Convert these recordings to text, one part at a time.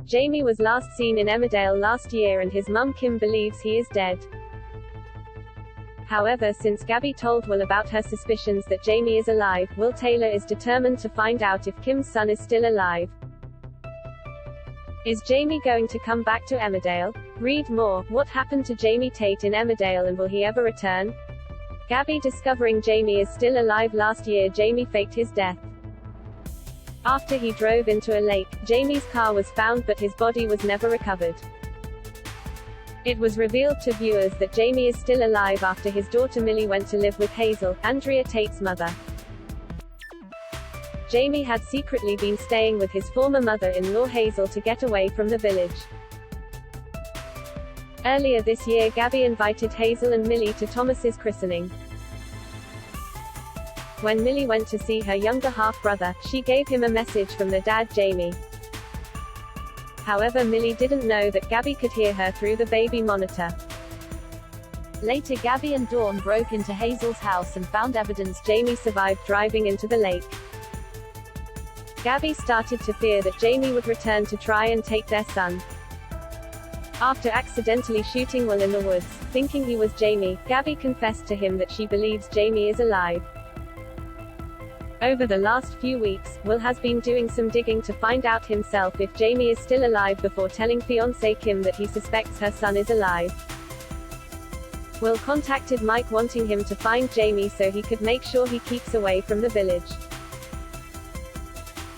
Jamie was last seen in Emmerdale last year and his mum Kim believes he is dead. However, since Gabby told Will about her suspicions that Jamie is alive, Will Taylor is determined to find out if Kim's son is still alive. Is Jamie going to come back to Emmerdale? Read more. What happened to Jamie Tate in Emmerdale and will he ever return? Gabby discovering Jamie is still alive. Last year Jamie faked his death. After he drove into a lake, Jamie's car was found but his body was never recovered. It was revealed to viewers that Jamie is still alive after his daughter Millie went to live with Hazel, Andrea Tate's mother. Jamie had secretly been staying with his former mother-in-law Hazel to get away from the village. Earlier this year Gabby invited Hazel and Millie to Thomas's christening. When Millie went to see her younger half-brother, she gave him a message from the dad Jamie. However, Millie didn't know that Gabby could hear her through the baby monitor. Later Gabby and Dawn broke into Hazel's house and found evidence Jamie survived driving into the lake. Gabby started to fear that Jamie would return to try and take their son. After accidentally shooting Will in the woods, thinking he was Jamie, Gabby confessed to him that she believes Jamie is alive. Over the last few weeks, Will has been doing some digging to find out himself if Jamie is still alive before telling fiancée Kim that he suspects her son is alive. Will contacted Mike wanting him to find Jamie so he could make sure he keeps away from the village.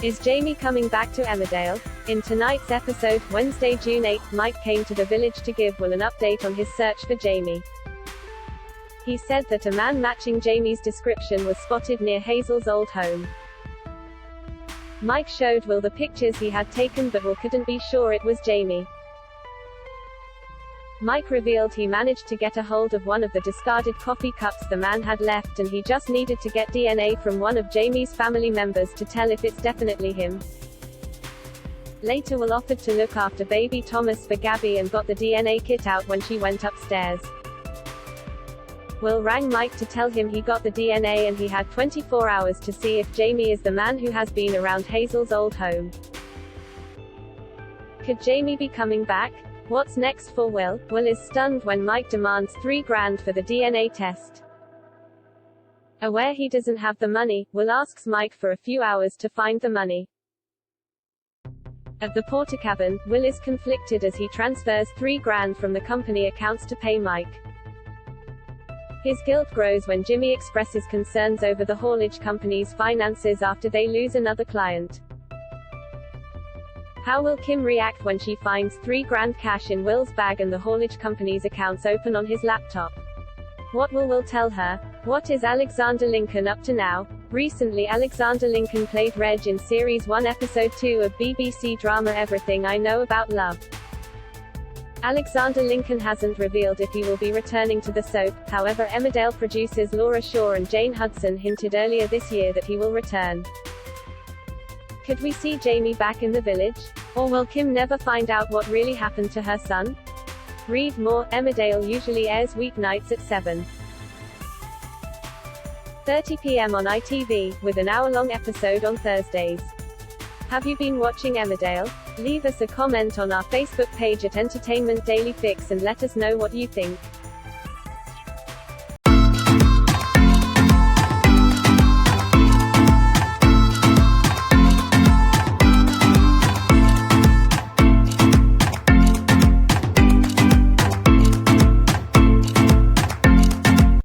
Is Jamie coming back to Emmerdale? In tonight's episode, Wednesday, June 8, Mike came to the village to give Will an update on his search for Jamie. He said that a man matching Jamie's description was spotted near Hazel's old home. Mike showed Will the pictures he had taken but Will couldn't be sure it was Jamie. Mike revealed he managed to get a hold of one of the discarded coffee cups the man had left and he just needed to get DNA from one of Jamie's family members to tell if it's definitely him. Later Will offered to look after baby Thomas for Gabby and got the DNA kit out when she went upstairs. Will rang Mike to tell him he got the DNA and he had 24 hours to see if Jamie is the man who has been around Hazel's old home. Could Jamie be coming back? What's next for Will? Will is stunned when Mike demands $3,000 for the DNA test. Aware he doesn't have the money, Will asks Mike for a few hours to find the money. At the Portakabin, Will is conflicted as he transfers $3,000 from the company accounts to pay Mike. His guilt grows when Jimmy expresses concerns over the haulage company's finances after they lose another client. How will Kim react when she finds $3,000 cash in Will's bag and the haulage company's accounts open on his laptop? What will Will tell her? What is Alexander Lincoln up to now? Recently Alexander Lincoln played Reg in Series 1 Episode 2 of BBC drama Everything I Know About Love. Alexander Lincoln hasn't revealed if he will be returning to the soap, however Emmerdale producers Laura Shaw and Jane Hudson hinted earlier this year that he will return. Could we see Jamie back in the village? Or will Kim never find out what really happened to her son? Read more. Emmerdale usually airs weeknights at 7:30 p.m. on ITV, with an hour-long episode on Thursdays. Have you been watching Emmerdale? Leave us a comment on our Facebook page at Entertainment Daily Fix and let us know what you think.